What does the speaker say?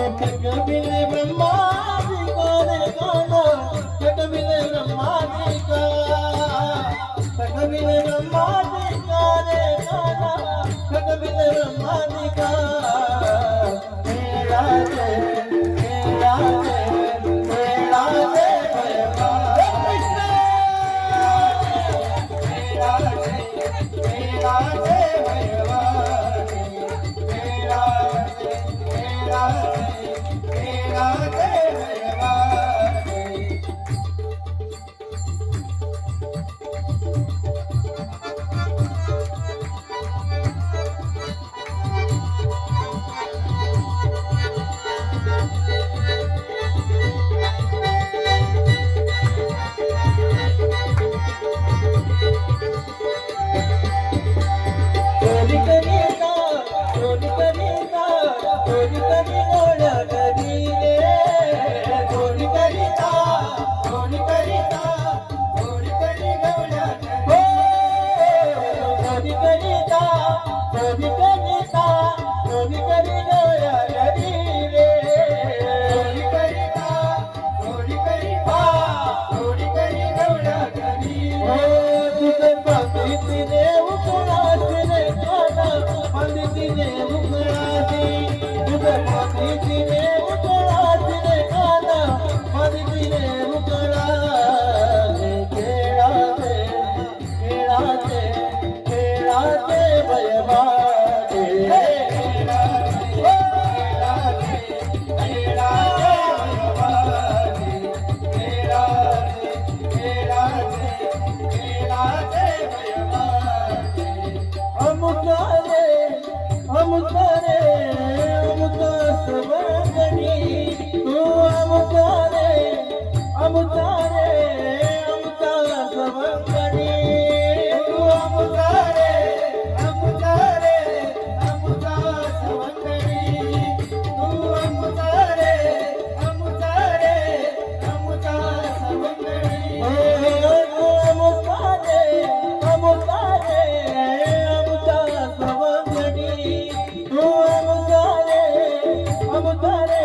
कटबिले ब्रह्माजी का रे गाना कटबिले ब्रह्माजी का कटबिले ब्रह्माजी का रे गाना कटबिले ब्रह्माजी का मेरा जय मेरा जय मेरा जय भगवान मेरा जय मेरा जय भगवान मेरा जय मेरा जय मेरा